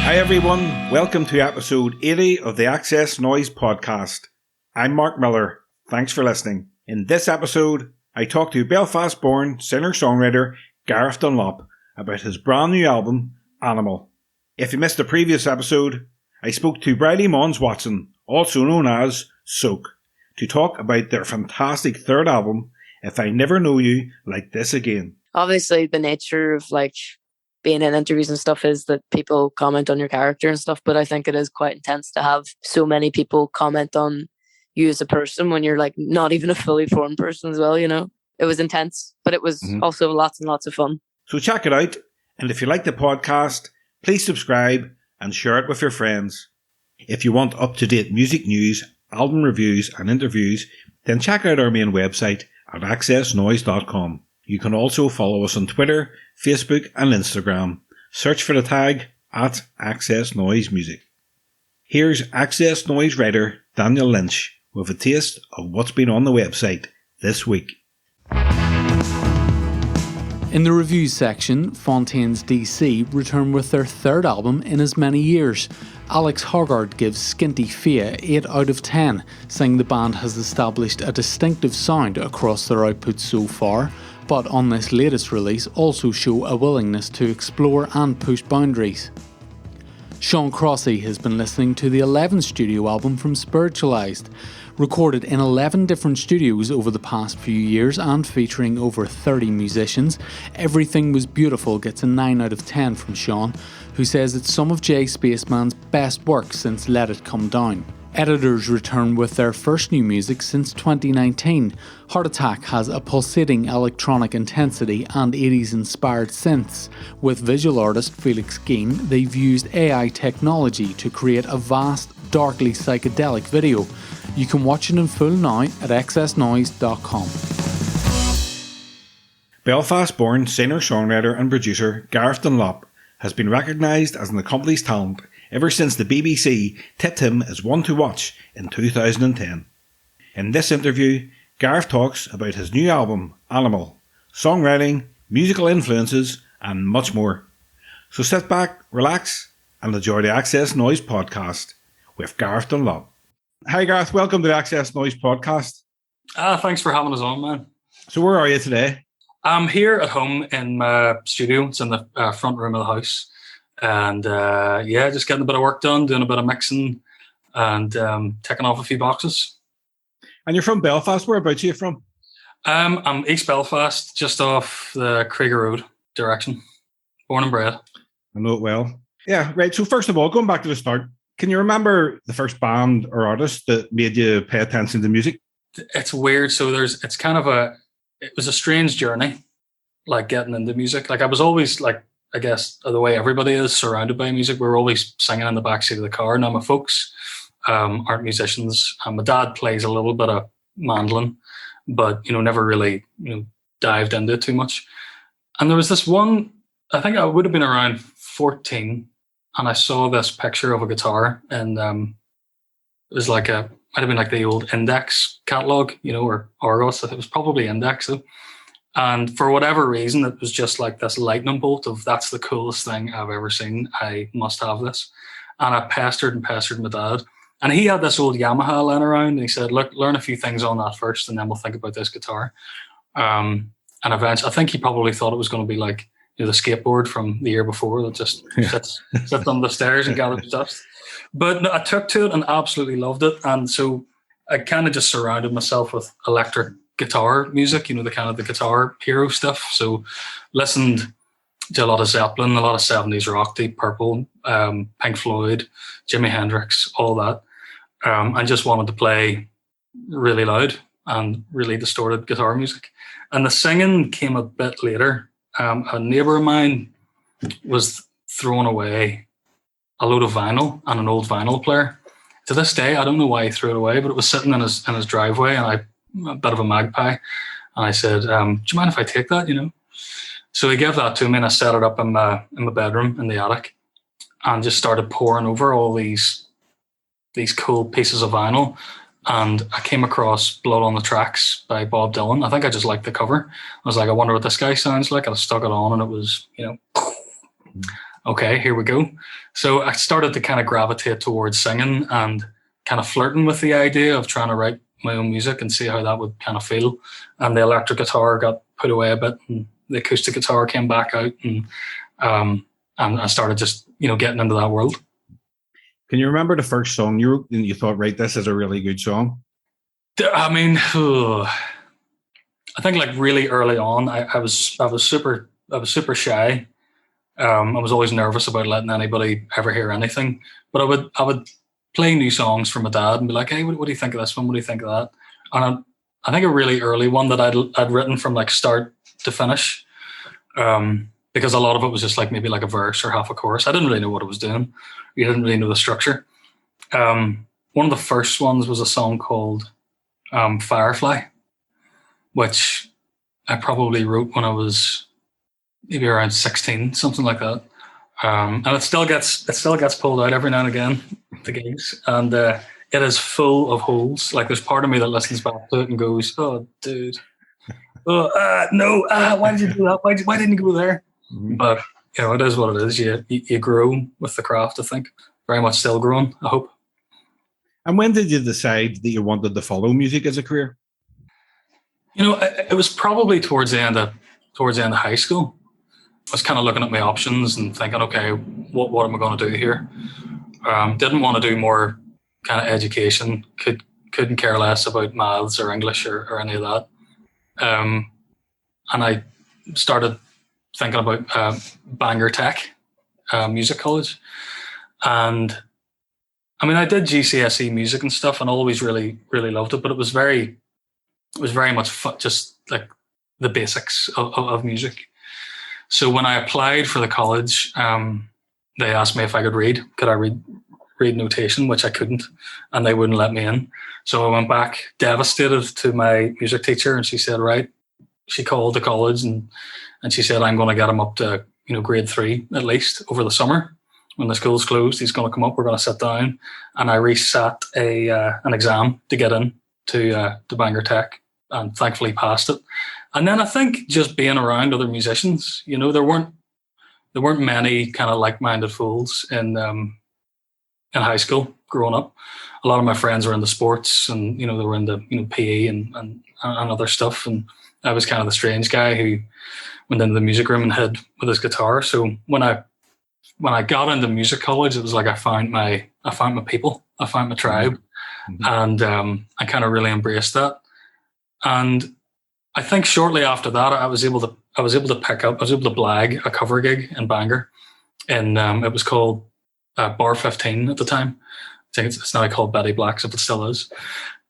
Hi everyone, welcome to episode 80 of the XS Noize Podcast. I'm Mark Millar, thanks for listening. In this episode, I talk to Belfast-born singer-songwriter Gareth Dunlop about his brand new album, Animal. If you missed the previous episode, I spoke to Briley Mons Watson, also known as Soak, to talk about their fantastic third album, If I Never Know You Like This Again. Obviously, the nature of being in interviews and stuff is that people comment on your character and stuff, but I think it is quite intense to have so many people comment on you as a person when you're not even a fully formed person as well, you know. It was intense, but it was also lots and lots of fun. So check it out, and if you like the podcast, please subscribe and share it with your friends. If you want up-to-date music news, album reviews and interviews, then check out our main website at xsnoize.com. You can also follow us on Twitter, Facebook and Instagram. Search for the tag at XS Noize Music. Here's XS Noize writer Daniel Lynch with a taste of what's been on the website this week. In the reviews section, Fontaines DC return with their third album in as many years. Alex Hoggard gives Skinty Fia 8 out of 10, saying the band has established a distinctive sound across their output so far, but on this latest release also show a willingness to explore and push boundaries. Sean Crossy has been listening to the 11th studio album from Spiritualized, recorded in 11 different studios over the past few years and featuring over 30 musicians. Everything Was Beautiful gets a 9 out of 10 from Sean, who says it's some of Jay Spaceman's best work since Let It Come Down. Editors return with their first new music since 2019. Heart Attack has a pulsating electronic intensity and 80s inspired synths. With visual artist Felix Geen, they've used AI technology to create a vast, darkly psychedelic video. You can watch it in full now at xsnoize.com. Belfast-born singer-songwriter and producer Gareth Dunlop has been recognised as an accomplished talent ever since the BBC tipped him as one to watch in 2010. In this interview, Gareth talks about his new album, Animal, songwriting, musical influences, and much more. So sit back, relax, and enjoy the XS Noize Podcast with Gareth Dunlop. Hi Gareth, welcome to the XS Noize Podcast. Thanks for having us on, man. So where are you today? I'm here at home in my studio. It's in the front room of the house. And just getting a bit of work done, doing a bit of mixing and ticking off a few boxes. And you're from Belfast. Whereabouts are you from? I'm East Belfast, just off the Krieger Road direction. Born and bred. I know it well. Yeah, right. So first of all, going back to the start, can you remember the first band or artist that made you pay attention to music? It's weird. So it was a strange journey, getting into music. I was always I guess the way everybody is surrounded by music. We were always singing in the backseat of the car. Now my folks aren't musicians. My dad plays a little bit of mandolin, but never really dived into it too much. And there was this one, I think I would have been around 14, and I saw this picture of a guitar, and it was might have been the old Index catalog, or Argos. It was probably Index though. And for whatever reason, it was just this lightning bolt of that's the coolest thing I've ever seen. I must have this. And I pestered my dad. And he had this old Yamaha laying around. And he said, look, learn a few things on that first, and then we'll think about this guitar. And eventually, I think he probably thought it was going to be the skateboard from the year before that just sits on the stairs and gathers dust. But no, I took to it and absolutely loved it. And so I kind of just surrounded myself with electric guitar music, the guitar hero stuff. So listened to a lot of Zeppelin, a lot of 70s rock, Deep Purple, Pink Floyd, Jimi Hendrix, all that. And just wanted to play really loud and really distorted guitar music. And the singing came a bit later. A neighbour of mine was throwing away a load of vinyl and an old vinyl player. To this day, I don't know why he threw it away, but it was sitting in his driveway, and a bit of a magpie. And I said, do you mind if I take that, So he gave that to me, and I set it up in my bedroom in the attic and just started pouring over all these cool pieces of vinyl. And I came across Blood on the Tracks by Bob Dylan. I think I just liked the cover. I was like, I wonder what this guy sounds like. And I stuck it on, and it was, okay, here we go. So I started to kind of gravitate towards singing and kind of flirting with the idea of trying to write my own music and see how that would kind of feel. And the electric guitar got put away a bit, and the acoustic guitar came back out, and I started just, getting into that world. Can you remember the first song you wrote and you thought, right, this is a really good song? I mean, I think like really early on, I was super shy. I was always nervous about letting anybody ever hear anything. But I would play new songs for my dad and be like, hey, what do you think of this one? What do you think of that? And I think a really early one that I'd written from like start to finish, because a lot of it was just like maybe like a verse or half a chorus. I didn't really know what I was doing. You didn't really know the structure. One of the first ones was a song called Firefly, which I probably wrote when I was maybe around 16, something like that. And it still gets pulled out every now and again at the gigs, and it is full of holes. Like there's part of me that listens back to it and goes, "Oh, dude, no, why did you do that? Why didn't you go there?" Mm-hmm. But it is what it is. You grow with the craft. I think very much still growing. I hope. And when did you decide that you wanted to follow music as a career? It was probably towards the end of high school. I was kind of looking at my options and thinking, okay, what am I going to do here? Didn't want to do more kind of education. Couldn't care less about maths or English or any of that. And I started thinking about Bangor Tech Music College. And I mean, I did GCSE music and stuff and always really, really loved it, but it was very much just like the basics of music. So when I applied for the college, they asked me if I could read. Could I read notation, which I couldn't, and they wouldn't let me in. So I went back devastated to my music teacher, and she said, right. She called the college and she said, I'm going to get him up to grade 3 at least over the summer. When the school's closed, he's going to come up. We're going to sit down, and I resat an exam to get in to Bangor Tech, and thankfully passed it. And then I think just being around other musicians, there weren't many kind of like-minded fools in high school growing up. A lot of my friends were into sports, and they were into PE and other stuff. And I was kind of the strange guy who went into the music room and hid with his guitar. So when I got into music college, it was like I found my people, I found my tribe, mm-hmm. and I kind of really embraced that. And I think shortly after that, I was able to blag a cover gig in Bangor, and it was called Bar 15 at the time. I think it's now called Betty Black's, if it still is.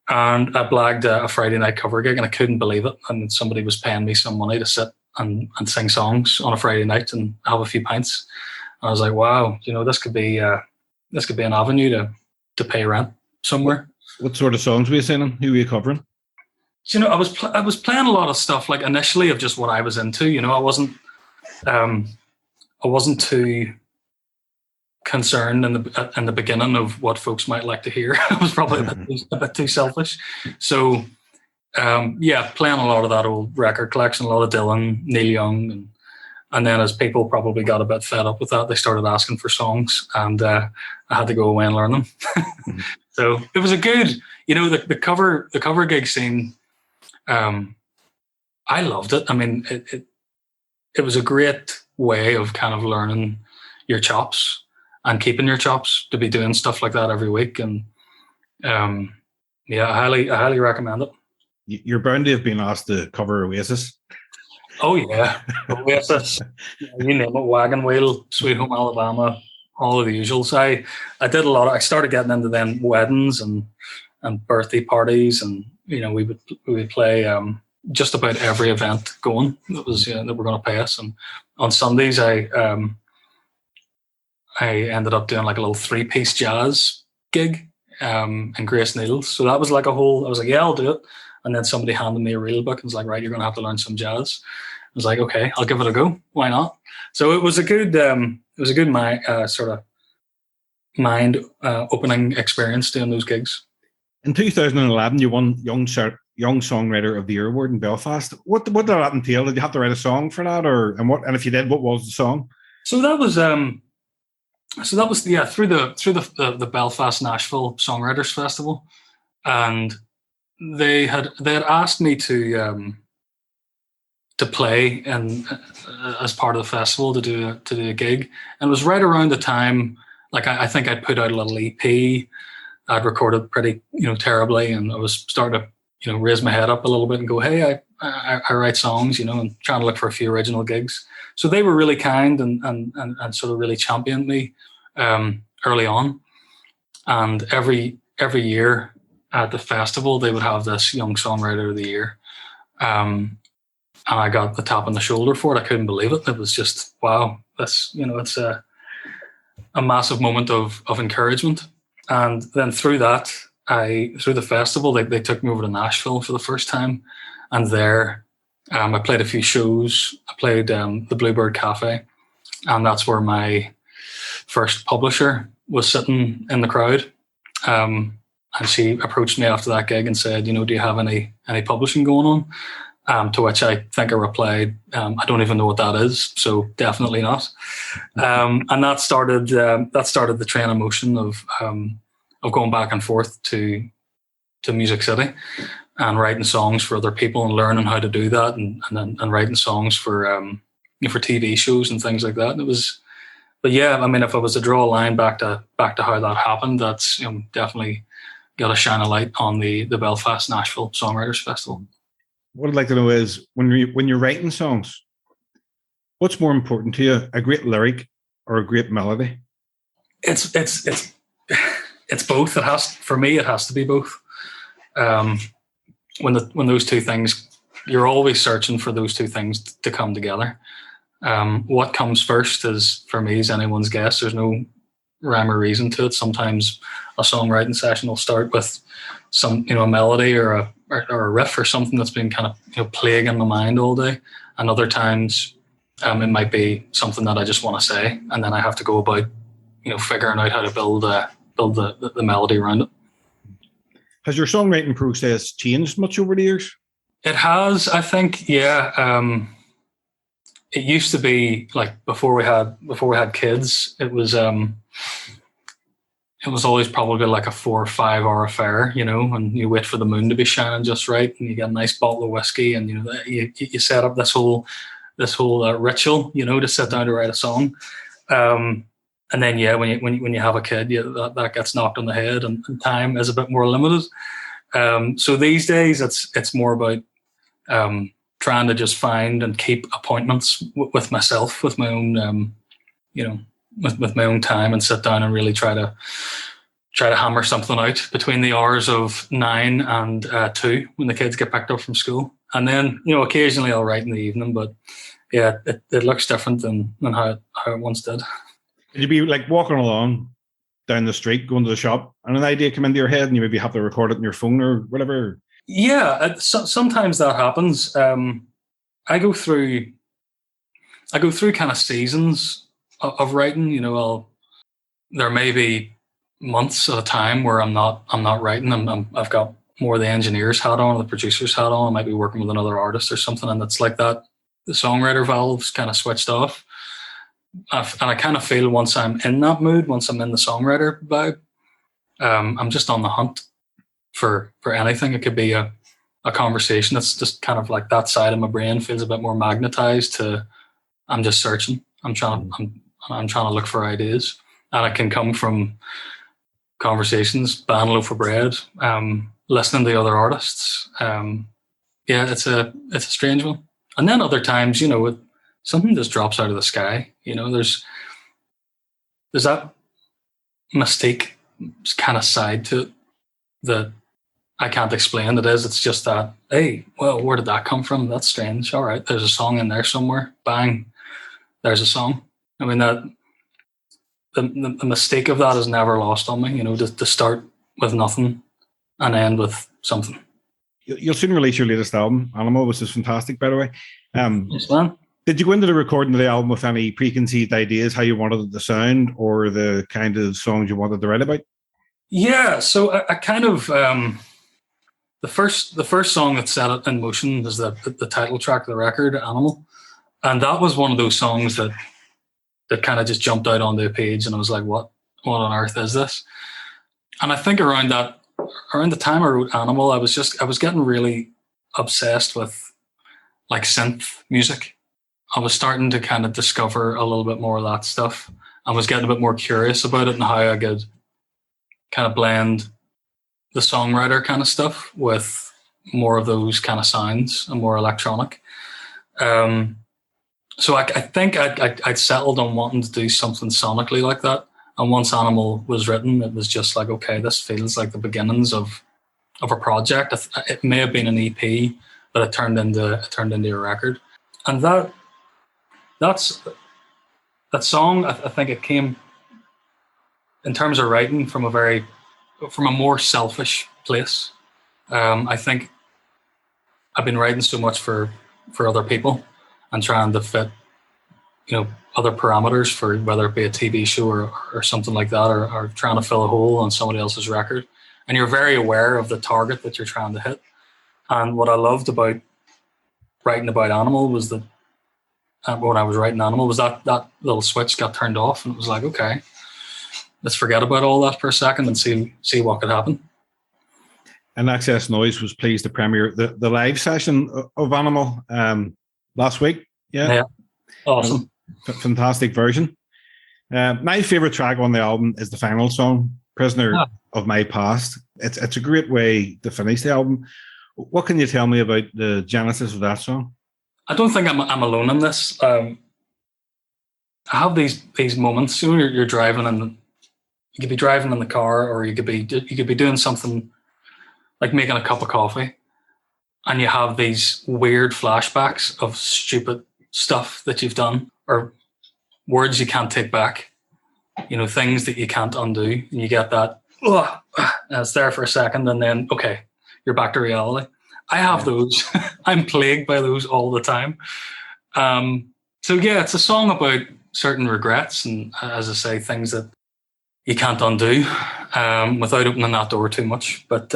And I blagged a Friday night cover gig, and I couldn't believe it. And somebody was paying me some money to sit and sing songs on a Friday night and have a few pints. And I was like, wow, this could be an avenue to pay rent somewhere. What sort of songs were you singing? Who were you covering? I was playing a lot of stuff like initially of just what I was into. I wasn't too concerned in the beginning of what folks might like to hear. I was probably a bit too selfish. So playing a lot of that old record collection, a lot of Dylan, Neil Young, and then as people probably got a bit fed up with that, they started asking for songs, and I had to go away and learn them. So it was a good, the cover gig scene. I loved it. I mean, it was a great way of kind of learning your chops and keeping your chops, to be doing stuff like that every week. And I highly recommend it. You're bound to have been asked to cover Oasis. Oh yeah, Oasis. You name it, Wagon Wheel, Sweet Home Alabama, all of the usuals. I did a lot. I started getting into then weddings and birthday parties, and we would play just about every event going that was that were going to pay us. And on Sundays, I ended up doing like a little 3-piece jazz gig in Grace Needles. So that was like I was like, yeah, I'll do it. And then somebody handed me a reel book and was like, right, you're going to have to learn some jazz. I was like, okay, I'll give it a go. Why not? So it was a good sort of mind opening experience doing those gigs. In 2011, you won Young Songwriter of the Year award in Belfast. What did that entail? Did you have to write a song for that, and if you did, what was the song? So that was through the Belfast Nashville Songwriters Festival, and they had asked me to play in as part of the festival to do a gig, and it was right around the time, like I think I'd put out a little EP. I'd recorded pretty terribly, and I was starting to raise my head up a little bit and go, hey, I write songs, and trying to look for a few original gigs. So they were really kind and sort of really championed me early on. And every year at the festival, they would have this Young Songwriter of the Year. And I got the tap on the shoulder for it. I couldn't believe it. It was just, wow, that's, it's a massive moment of encouragement. And then through the festival, they took me over to Nashville for the first time. And there, I played a few shows. I played the Bluebird Cafe. And that's where my first publisher was sitting in the crowd. And she approached me after that gig and said, do you have any publishing going on? To which I think I replied, I don't even know what that is, so definitely not. And that started the train of motion of going back and forth to Music City and writing songs for other people and learning how to do that, and writing songs for TV shows and things like that. And it was, but yeah, I mean, if I was to draw a line back to how that happened, that's definitely got to shine a light on the Belfast Nashville Songwriters Festival. What I'd like to know is when you're writing songs, what's more important to you, a great lyric or a great melody? It's both. For me, it has to be both. When those two things, you're always searching for those two things to come together. What comes first is, for me, is anyone's guess. There's no rhyme or reason to it. Sometimes a songwriting session will start with some a melody or a riff or something that's been kind of plaguing my mind all day, and other times it might be something that I just want to say, and then I have to go about figuring out how to build the melody around it. Has your songwriting process changed much over the years? It has, I think. Yeah. It used to be like before we had kids. It was always probably like a 4 or 5 hour affair, and you wait for the moon to be shining just right, and you get a nice bottle of whiskey, and you set up this whole ritual, to sit down to write a song, and then when you have a kid, that gets knocked on the head, and time is a bit more limited. So these days it's more about trying to just find and keep appointments with myself, with my own with my own time, and sit down and really try to hammer something out between the hours of 9 and 2 when the kids get picked up from school. And then, occasionally I'll write in the evening, but yeah, it looks different than how it once did. Could you be like walking along down the street, going to the shop, and an idea come into your head and you maybe have to record it on your phone or whatever? Yeah, sometimes that happens. I go through kind of seasons of writing. There may be months at a time where I'm not writing. I've got more of the engineer's hat on, or the producer's hat on. I might be working with another artist or something, and it's like that. The songwriter valve's kind of switched off, and I kind of feel once I'm in that mood, once I'm in the songwriter vibe, I'm just on the hunt for anything. It could be a conversation that's just kind of like that side of my brain feels a bit more magnetized to. I'm just searching. I'm trying to look for ideas, and it can come from conversations, buying a loaf of bread, listening to other artists. It's a strange one. And then other times, something just drops out of the sky. There's that mystique kind of side to it that I can't explain. It's just that, hey, well, where did that come from? That's strange. All right, there's a song in there somewhere. Bang, there's a song. I mean, that the mistake of that is never lost on me. To start with nothing and end with something. You'll soon release your latest album, Animal, which is fantastic, by the way. Yes, man. Did you go into the recording of the album with any preconceived ideas how you wanted it to sound, or the kind of songs you wanted to write about? Yeah, so I kind of the first song that set it in motion is the title track of the record, Animal, and that was one of those songs that that kind of just jumped out onto the page, and I was like, what on earth is this? And I think around the time I wrote Animal, I was getting really obsessed with like synth music. I was starting to kind of discover a little bit more of that stuff. I was getting a bit more curious about it and how I could kind of blend the songwriter kind of stuff with more of those kind of sounds and more electronic. So I think I'd settled on wanting to do something sonically like that. And once Animal was written, it was just like, okay, this feels like the beginnings of a project. It may have been an EP, but it turned into a record. And that song, I think it came in terms of writing from a more selfish place. I think I've been writing so much for other people and trying to fit, other parameters for whether it be a TV show or something like that, or trying to fill a hole on somebody else's record. And you're very aware of the target that you're trying to hit. And what I loved about writing about Animal was that when I was writing Animal was that little switch got turned off, and it was like, okay, let's forget about all that for a second and see what could happen. And XS Noize was pleased to premiere the live session of Animal last week. Yeah. Awesome. Fantastic version. My favorite track on the album is the final song, Prisoner of My Past. It's a great way to finish the album. What can you tell me about the genesis of that song? I don't think I'm alone in this. I have these moments. You're driving, and you could be driving in the car, or you could be doing something like making a cup of coffee, and you have these weird flashbacks of stupid stuff that you've done, or words you can't take back, things that you can't undo, and you get that, and it's there for a second, and then, okay, you're back to reality. I have those. I'm plagued by those all the time. So yeah, it's a song about certain regrets, and as I say, things that you can't undo, without opening that door too much. But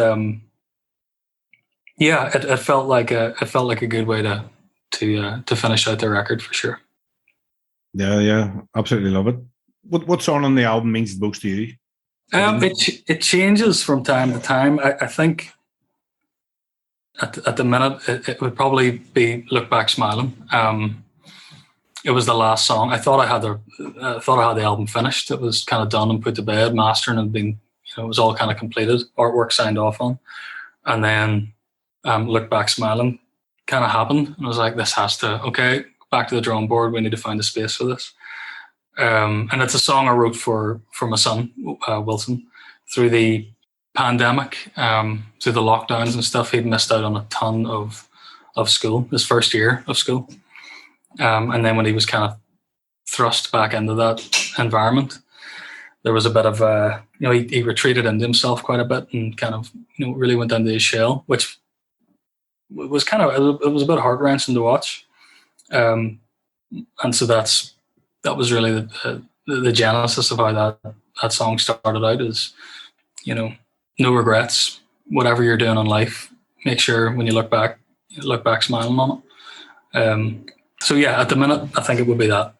yeah, it felt like a good way to finish out the record for sure. Yeah, absolutely love it. What song on the album means the most to you? It changes from time to time. I think at the minute it would probably be "Look Back Smiling." It was the last song. I thought I had the album finished. It was kind of done and put to bed. Mastering had been, it was all kind of completed. Artwork signed off on, and then "Look Back Smiling" kind of happened, and I was like, this has to, okay, back to the drawing board. We need to find a space for this. And it's a song I wrote for my son, Wilson, through the pandemic, through the lockdowns and stuff. He'd missed out on a ton of school, his first year of school. And then when he was kind of thrust back into that environment, there was a bit of he retreated into himself quite a bit and kind of, really went into his shell, which was it was a bit heart-wrenching to watch. And so that was really the genesis of how that song started out, is, no regrets, whatever you're doing in life, make sure when you look back smiling on it. So yeah, at the minute, I think it would be that.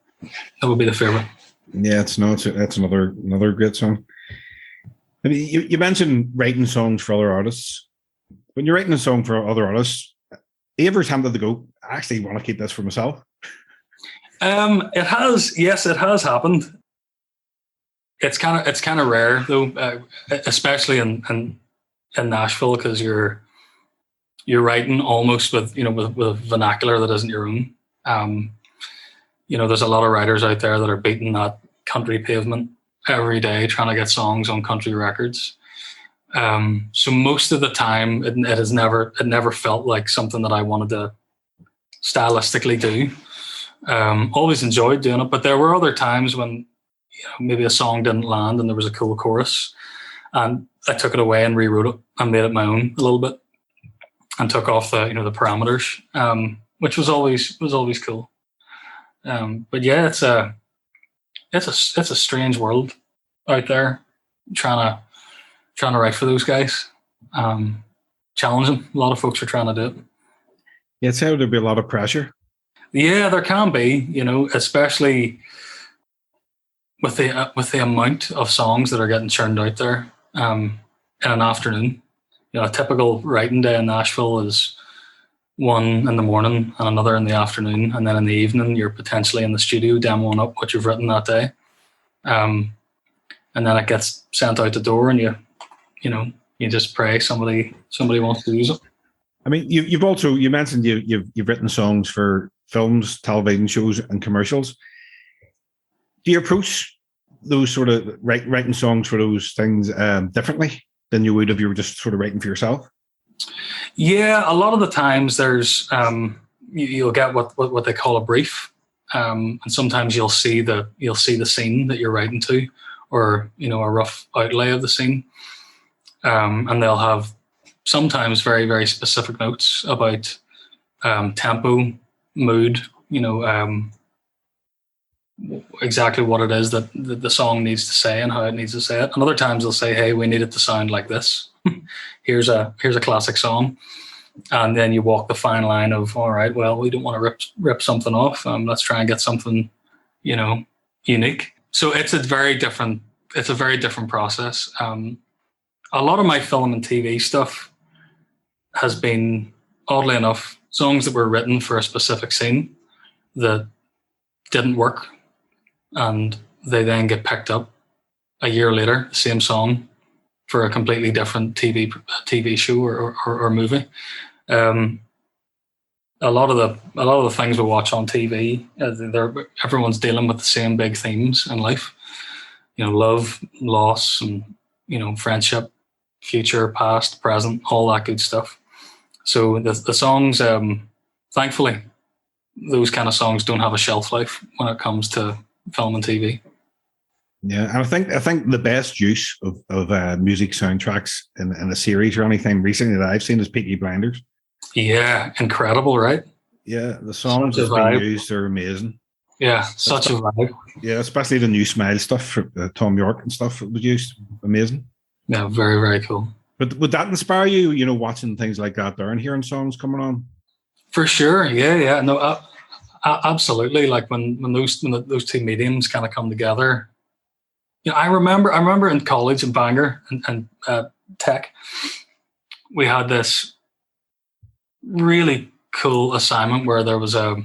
That would be the favorite. Yeah, that's another great song. I mean, you mentioned writing songs for other artists. When you're writing a song for other artists, you ever tempted to go, I actually want to keep this for myself? It has happened. It's kind of rare though, especially in Nashville, because you're writing almost with with vernacular that isn't your own. There's a lot of writers out there that are beating that country pavement every day trying to get songs on country records. So most of the time, it never felt like something that I wanted to stylistically do. Always enjoyed doing it, but there were other times when maybe a song didn't land and there was a cool chorus, and I took it away and rewrote it and made it my own a little bit, and took off the the parameters, which was always cool. But yeah, it's a strange world out there trying to write for those guys. Challenging. A lot of folks are trying to do it. Yeah, it's how there'd be a lot of pressure. Yeah, there can be, especially with the amount of songs that are getting churned out there in an afternoon. A typical writing day in Nashville is one in the morning and another in the afternoon, and then in the evening you're potentially in the studio demoing up what you've written that day, and then it gets sent out the door, and you just pray somebody wants to use it. I mean, you mentioned you've written songs for films, television shows, and commercials. Do you approach those sort of writing songs for those things differently than you would if you were just sort of writing for yourself? Yeah, a lot of the times there's you'll get what they call a brief, and sometimes you'll see the scene that you're writing to, or a rough outlay of the scene, and they'll have sometimes very, very specific notes about tempo, mood, exactly what it is that the song needs to say and how it needs to say it. And other times they'll say, hey, we need it to sound like this. here's a classic song. And then you walk the fine line of, all right, well, we don't want to rip something off. Let's try and get something, unique. So it's a very different process. A lot of my film and TV stuff has been, oddly enough, songs that were written for a specific scene that didn't work, and they then get picked up a year later, the same song, for a completely different TV show or movie. A lot of the things we watch on TV, everyone's dealing with the same big themes in life. Love, loss, and friendship, future, past, present, all that good stuff. So the songs, thankfully, those kind of songs don't have a shelf life when it comes to film and TV. Yeah, and I think the best use of music soundtracks in a series or anything recently that I've seen is Peaky Blinders. Yeah, incredible, right? Yeah, the songs that have been used are amazing. Yeah, such a vibe. Yeah, especially the new Smile stuff for Tom York and stuff that was used. Amazing. Yeah, very, very cool. But would that inspire you, watching things like that there and hearing songs coming on? For sure, yeah. No, absolutely. Like when those two mediums kind of come together. I remember in college in Bangor and Tech, we had this really cool assignment where there was a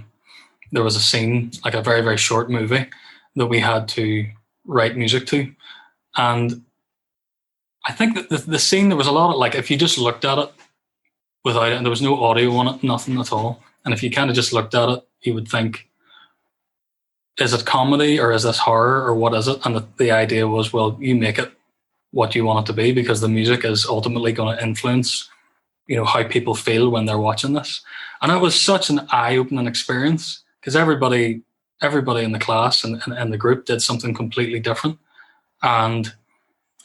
scene, like a very, very short movie, that we had to write music to. And I think that the scene, there was a lot of, like, if you just looked at it without it, and there was no audio on it, nothing at all. And if you kind of just looked at it, you would think, is it comedy or is this horror or what is it? And the idea was, well, you make it what you want it to be, because the music is ultimately going to influence, how people feel when they're watching this. And it was such an eye-opening experience, because everybody in the class and the group did something completely different. And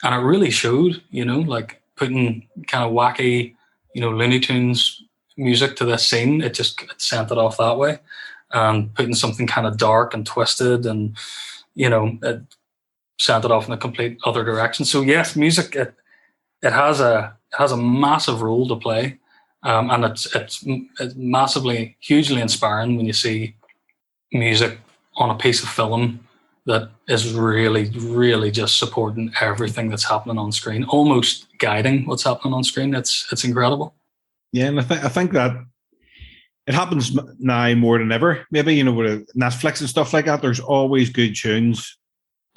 it really showed, like putting kind of wacky, Looney Tunes music to this scene. It sent it off that way. And putting something kind of dark and twisted and, it sent it off in a complete other direction. So yes, music, it has a massive role to play. And it's massively, hugely inspiring when you see music on a piece of film that is really, really just supporting everything that's happening on screen, almost guiding what's happening on screen. It's incredible. Yeah, and I think that it happens now more than ever. Maybe, with Netflix and stuff like that, there's always good tunes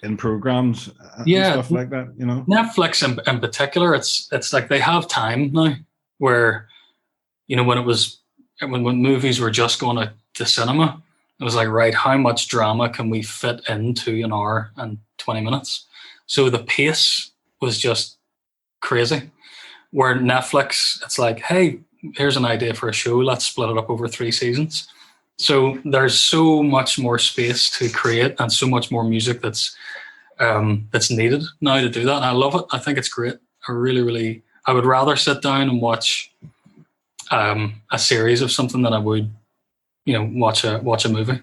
in programs and stuff like that, Netflix in particular, it's like they have time now where, when movies were just going to cinema, it was like, right, how much drama can we fit into an hour and 20 minutes? So the pace was just crazy. Where Netflix, it's like, hey, here's an idea for a show. Let's split it up over 3 seasons. So there's so much more space to create and so much more music that's needed now to do that. And I love it. I think it's great. I really, really, I would rather sit down and watch a series of something than I would, watch a movie.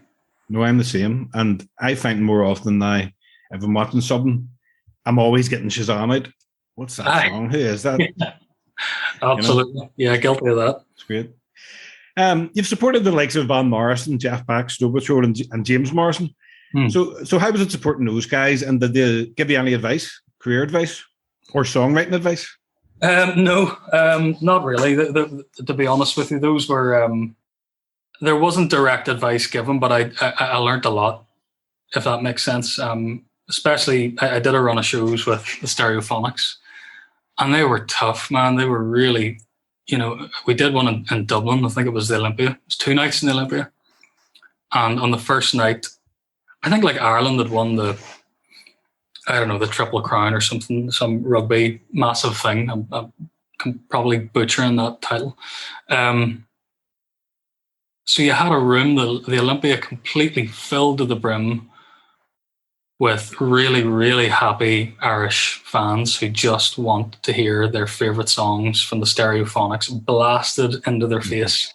No, I'm the same. And I find more often now, if I'm watching something, I'm always getting Shazam out. What's that song? Who is that? Yeah. Absolutely. Yeah, guilty of that. It's great. You've supported the likes of Van Morrison, Jeff Beck, Snow Patrol, and James Morrison. So how was it supporting those guys? And did they give you any advice, career advice, or songwriting advice? No, not really. To be honest with you, those were there wasn't direct advice given, but I learned a lot, if that makes sense. Especially, I did a run of shows with the Stereophonics, and they were tough, man. They were really, we did one in Dublin. I think it was the Olympia. It was 2 nights in the Olympia, and on the first night, I think like Ireland had won the Triple Crown or something, some rugby massive thing. I'm probably butchering that title. So you had a room, the Olympia, completely filled to the brim with really, really happy Irish fans who just want to hear their favourite songs from the Stereophonics blasted into their face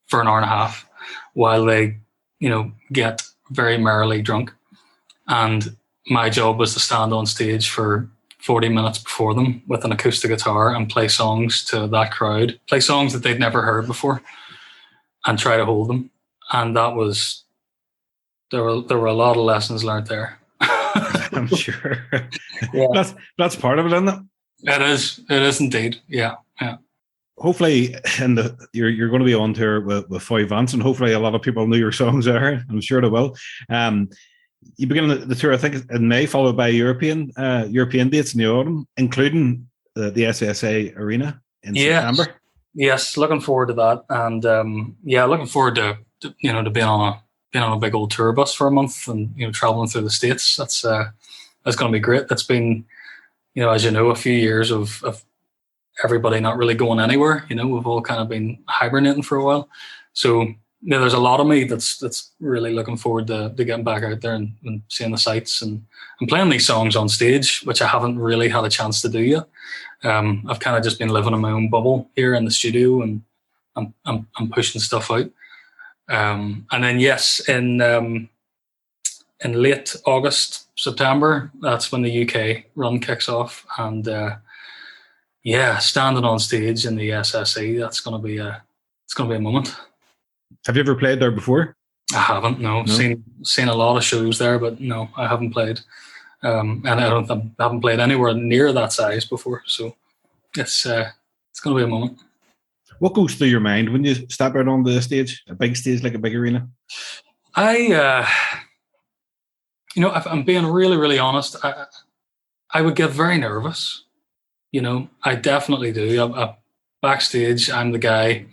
for an hour and a half while they, get very merrily drunk. And my job was to stand on stage for 40 minutes before them with an acoustic guitar and play songs to that crowd, play songs that they'd never heard before, and try to hold them. And that was, there were a lot of lessons learned there. I'm sure. Yeah. That's part of it, isn't it? It is indeed. Yeah. Hopefully, you're going to be on tour with Foy Vance, and hopefully a lot of people know your songs there. I'm sure they will. You begin the tour, I think, in May, followed by European dates in the autumn, including the SSA Arena in September. Yes, looking forward to that, and looking forward to being on a big old tour bus for a month and traveling through the States. That's going to be great. That's been, as you know, a few years of everybody not really going anywhere. We've all kind of been hibernating for a while, so. There's a lot of me that's really looking forward to getting back out there and seeing the sights and playing these songs on stage, which I haven't really had a chance to do yet. I've kind of just been living in my own bubble here in the studio, and I'm pushing stuff out. And then yes, in late August, September, that's when the UK run kicks off, and standing on stage in the SSE, it's gonna be a moment. Have you ever played there before? I haven't. No. Seen a lot of shows there, but no, I haven't played. And I haven't played anywhere near that size before. So it's going to be a moment. What goes through your mind when you step out on the stage, a big stage like a big arena? If I'm being really, really honest, I would get very nervous. I definitely do. Backstage, I'm the guy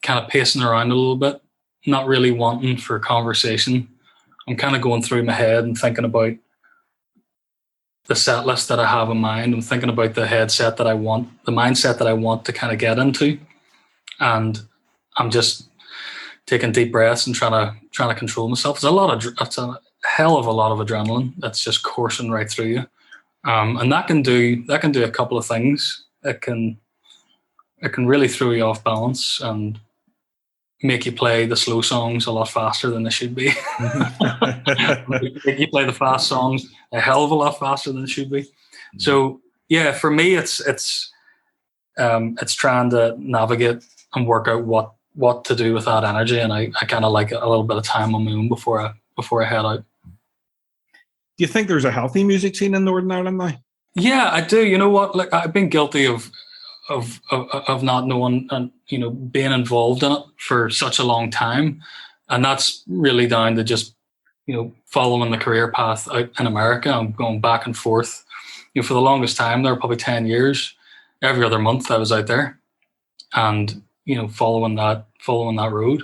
kind of pacing around a little bit, not really wanting for conversation. I'm kind of going through my head and thinking about the set list that I have in mind. I'm thinking about the headset that I want, the mindset that I want to kind of get into. And I'm just taking deep breaths and trying to control myself. It's a hell of a lot of adrenaline that's just coursing right through you. And that can do a couple of things. It can really throw you off balance and make you play the slow songs a lot faster than they should be. Make you play the fast songs a hell of a lot faster than they should be. So yeah, for me, it's trying to navigate and work out what to do with that energy, and I kind of like a little bit of time on my own before I head out. Do you think there's a healthy music scene in Northern Ireland now? Yeah, I do. You know what? Like, I've been guilty of not knowing and being involved in it for such a long time, and that's really down to just following the career path out in America. I'm going back and forth. For the longest time, there were probably 10 years. Every other month, I was out there, and following that road.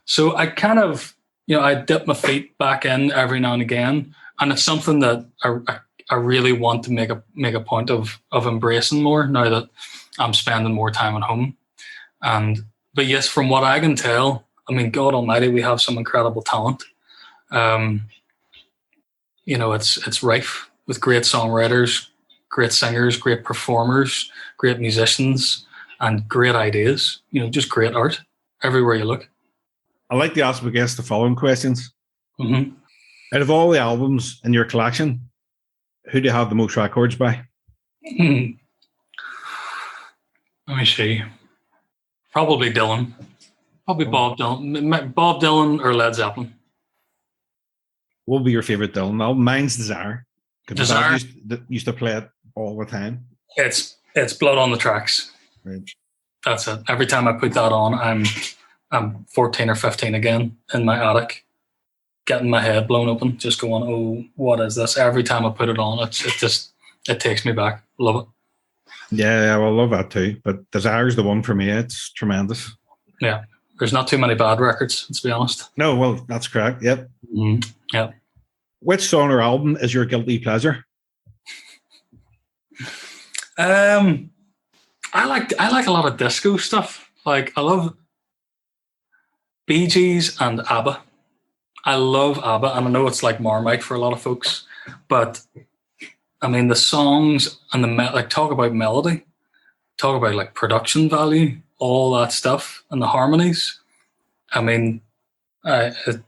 So I kind of I dip my feet back in every now and again, and it's something that I really want to make a point of embracing more now that I'm spending more time at home. But yes, from what I can tell, I mean, God Almighty, we have some incredible talent. It's rife with great songwriters, great singers, great performers, great musicians, and great ideas. Just great art everywhere you look. I like to ask my guests the following questions. Mm-hmm. Out of all the albums in your collection, who do you have the most records by? Let me see. Probably Dylan. Probably Bob Dylan. Bob Dylan or Led Zeppelin. What would be your favourite Dylan album? Mine's Desire. Because Desire used to play it all the time. It's Blood on the Tracks. Right. That's it. Every time I put that on, I'm 14 or 15 again in my attic, getting my head blown open, just going, "Oh, what is this?" Every time I put it on, it takes me back. Love it. Yeah, well, I love that too. But Desire's the one for me. It's tremendous. Yeah, there's not too many bad records, let's be honest. No, well, that's correct. Yep. Mm-hmm. Yep. Which song or album is your guilty pleasure? I like a lot of disco stuff. Like, I love Bee Gees and ABBA. I love ABBA, and I know it's like Marmite for a lot of folks, but I mean the songs and like talk about melody, talk about like production value, all that stuff, and the harmonies. I mean, it's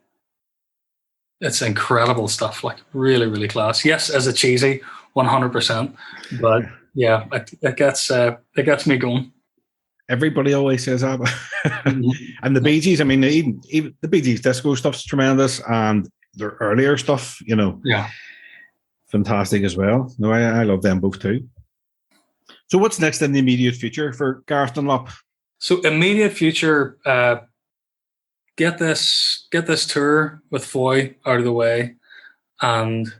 incredible stuff. Like really, really class. Yes, as a cheesy, 100%, but yeah, it gets me going. Everybody always says ABBA. And the Bee Gees, I mean, even the Bee Gees disco stuff's tremendous, and their earlier stuff, yeah, fantastic as well. No, I love them both too. So what's next in the immediate future for Gareth Dunlop? So immediate future, get this tour with Foy out of the way, and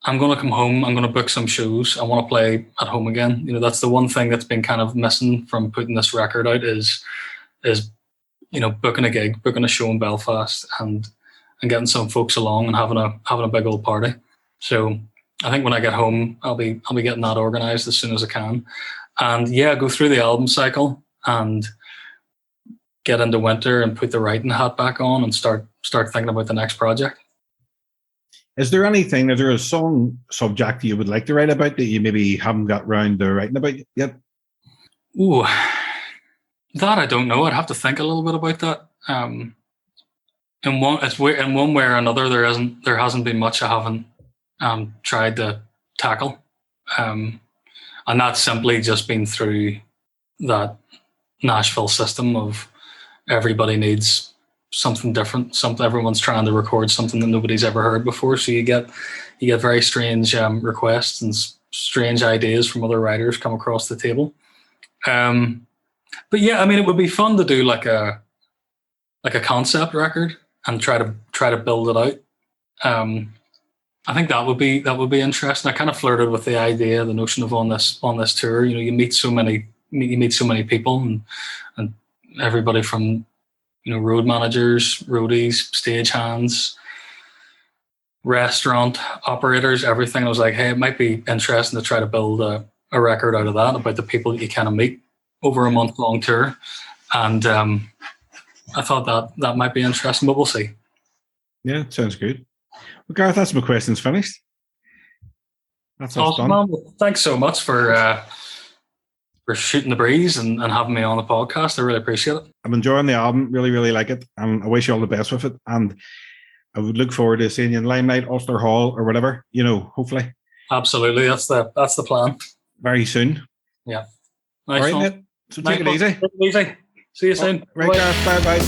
I'm going to come home. I'm going to book some shows. I want to play at home again. That's the one thing that's been kind of missing from putting this record out is booking a gig, booking a show in Belfast, and getting some folks along and having a big old party. So I think when I get home, I'll be getting that organised as soon as I can, and yeah, go through the album cycle and get into winter and put the writing hat back on and start thinking about the next project. Is there anything, is there a song subject you would like to write about that you maybe haven't got round to writing about yet? Ooh, that I don't know. I'd have to think a little bit about that. In one way or another, there hasn't been much I haven't tried to tackle, and that's simply just been through that Nashville system of everybody needs something different. Everyone's trying to record something that nobody's ever heard before. So you get very strange requests and strange ideas from other writers come across the table. But yeah, I mean, it would be fun to do like a concept record and try to build it out. I think that would be interesting. I kind of flirted with the idea, the notion of on this tour. You meet so many people and everybody from road managers, roadies, stagehands, restaurant operators, everything. I was like, hey, it might be interesting to try to build a record out of that about the people that you kind of meet over a month-long tour. And I thought that might be interesting, but we'll see. Yeah, sounds good. Well, Gareth, that's my questions finished. That's awesome, man. Well, thanks so much for shooting the breeze and having me on the podcast. I really appreciate it. I'm enjoying the album, really, really like it, and I wish you all the best with it. And I would look forward to seeing you in Limelight, Ulster Hall, or whatever. Hopefully. Absolutely, that's the plan. Very soon. Yeah. Nice all right, mate. So take it easy. Take it easy. See you soon. Right, Gareth. Bye.